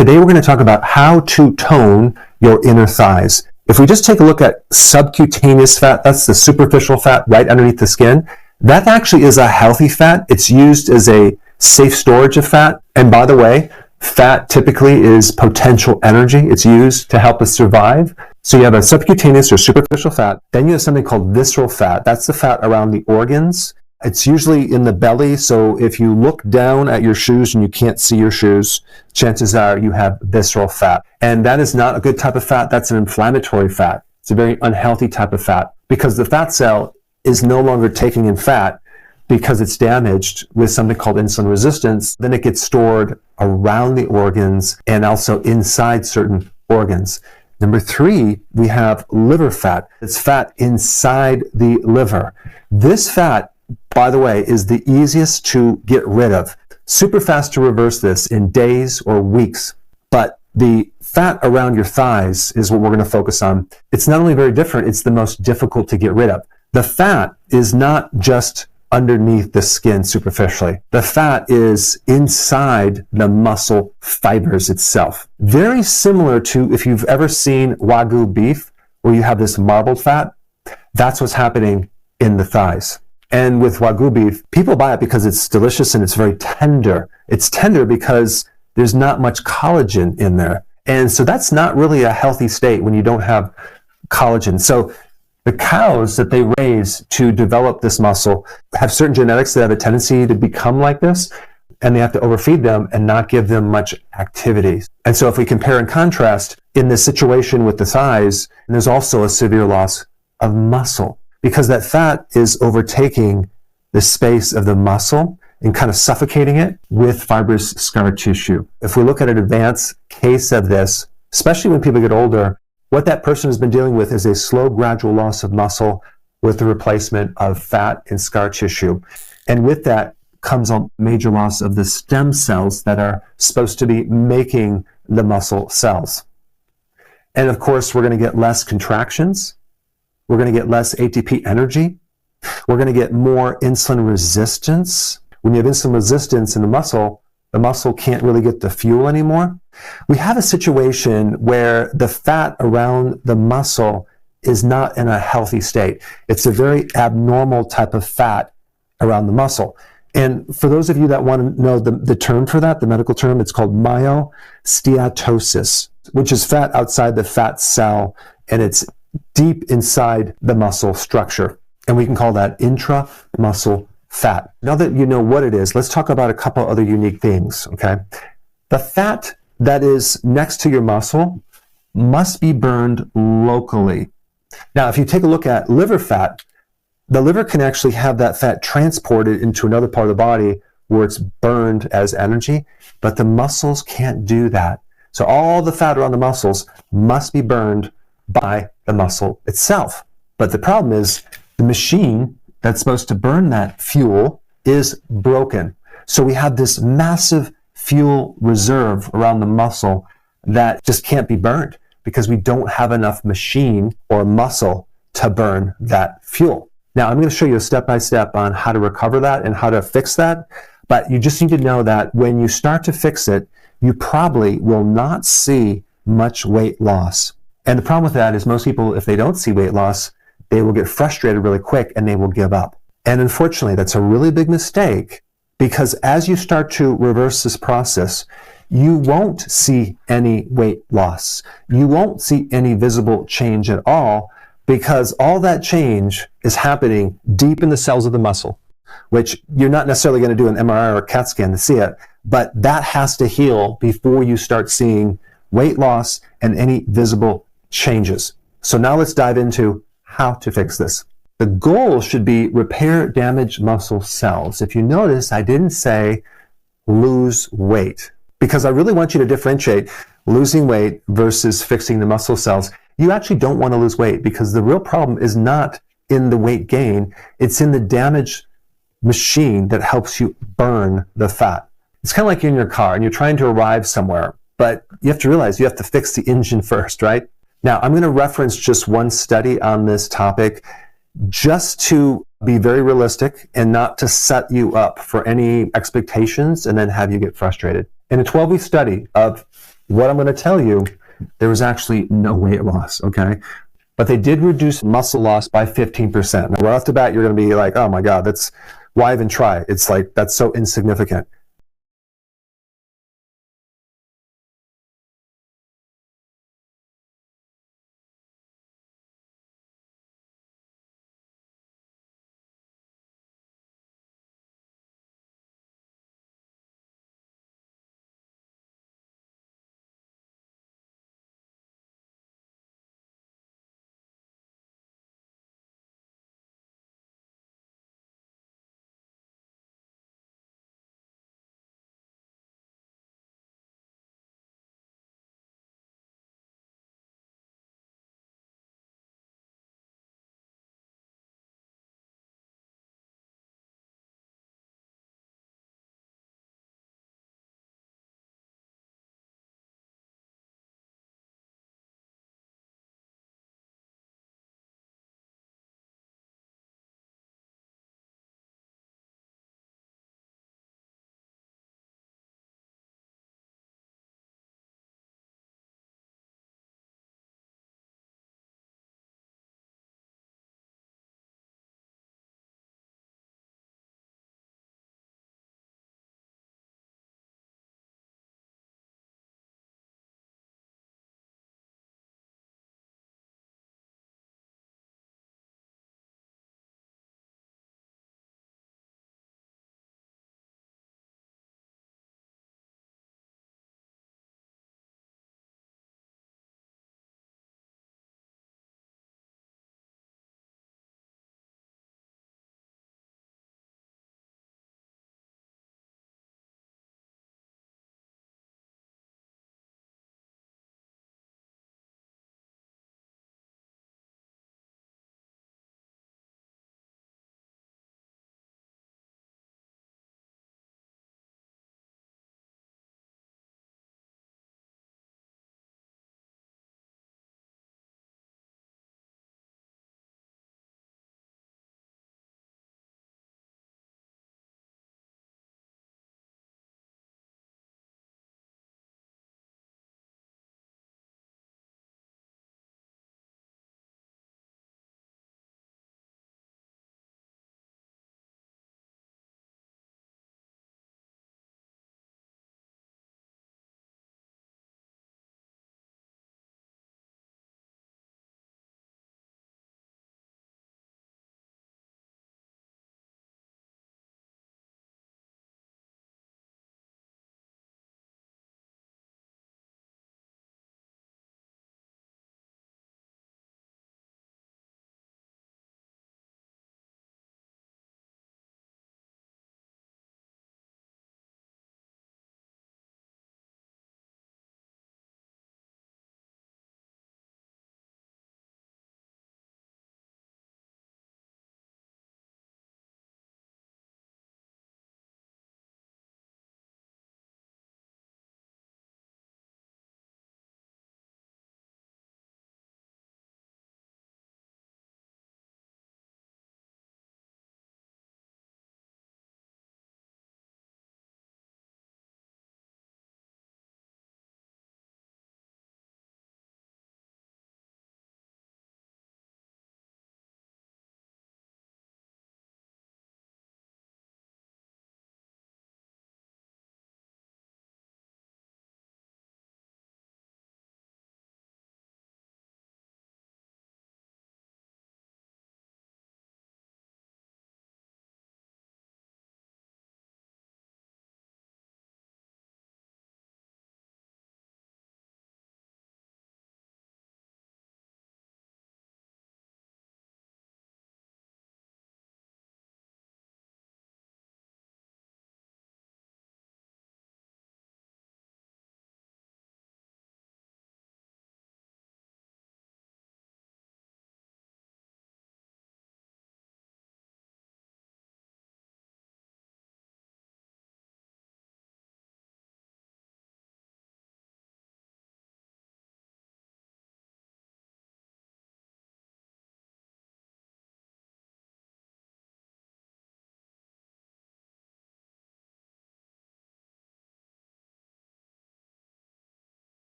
Today we're going to talk about how to tone your inner thighs. If we just take a look at subcutaneous fat, that's the superficial fat right underneath the skin, that actually is a healthy fat. It's used as a safe storage of fat. And by the way, fat typically is potential energy. It's used to help us survive. So you have a subcutaneous or superficial fat. Then you have something called visceral fat. That's the fat around the organs. It's usually in the belly. So if you look down at your shoes and you can't see your shoes, chances are you have visceral fat. And that is not a good type of fat. That's an inflammatory fat. It's a very unhealthy type of fat because the fat cell is no longer taking in fat because it's damaged with something called insulin resistance. Then it gets stored around the organs and also inside certain organs. Number 3, we have liver fat. It's fat inside the liver. This fat, by the way, is the easiest to get rid of. Super fast to reverse this in days or weeks. But the fat around your thighs is what we're going to focus on. It's not only very different, it's the most difficult to get rid of. The fat is not just underneath the skin superficially. The fat is inside the muscle fibers itself. Very similar to if you've ever seen Wagyu beef, where you have this marbled fat. That's what's happening in the thighs. And with Wagyu beef, people buy it because it's delicious and it's very tender. It's tender because there's not much collagen in there. And so that's not really a healthy state when you don't have collagen. So the cows that they raise to develop this muscle have certain genetics that have a tendency to become like this, and they have to overfeed them and not give them much activity. And so if we compare and contrast in this situation with the thighs, there's also a severe loss of muscle because that fat is overtaking the space of the muscle and kind of suffocating it with fibrous scar tissue. If we look at an advanced case of this, especially when people get older, what that person has been dealing with is a slow, gradual loss of muscle with the replacement of fat and scar tissue. And with that comes a major loss of the stem cells that are supposed to be making the muscle cells. And of course, we're going to get less contractions. We're going to get less ATP energy. We're going to get more insulin resistance. When you have insulin resistance in the muscle can't really get the fuel anymore. We have a situation where the fat around the muscle is not in a healthy state. It's a very abnormal type of fat around the muscle. And for those of you that want to know the term for that, the medical term, it's called myosteatosis, which is fat outside the fat cell, and it's deep inside the muscle structure. And we can call that intramuscle fat. Now that you know what it is, let's talk about a couple other unique things, okay? The fat that is next to your muscle must be burned locally. Now, if you take a look at liver fat, the liver can actually have that fat transported into another part of the body where it's burned as energy, but the muscles can't do that. So all the fat around the muscles must be burned by the muscle itself. But the problem is the machine that's supposed to burn that fuel is broken. So we have this massive fuel reserve around the muscle that just can't be burned because we don't have enough machine or muscle to burn that fuel. Now, I'm going to show you a step-by-step on how to recover that and how to fix that. But you just need to know that when you start to fix it, you probably will not see much weight loss. And the problem with that is most people, if they don't see weight loss, they will get frustrated really quick and they will give up. And unfortunately, that's a really big mistake because as you start to reverse this process, you won't see any weight loss. You won't see any visible change at all because all that change is happening deep in the cells of the muscle, which you're not necessarily going to do an MRI or a CAT scan to see it, but that has to heal before you start seeing weight loss and any visible changes. So now let's dive into how to fix this. The goal should be repair damaged muscle cells. If you notice, I didn't say lose weight because I really want you to differentiate losing weight versus fixing the muscle cells. You actually don't want to lose weight because the real problem is not in the weight gain. It's in the damaged machine that helps you burn the fat. It's kind of like you're in your car and you're trying to arrive somewhere, but you have to realize you have to fix the engine first, right? Now, I'm going to reference just one study on this topic just to be very realistic and not to set you up for any expectations and then have you get frustrated. In a 12-week study of what I'm going to tell you, there was actually no weight loss, okay? But they did reduce muscle loss by 15%. Now, right off the bat, you're going to be like, oh my God, why even try? It's like, that's so insignificant.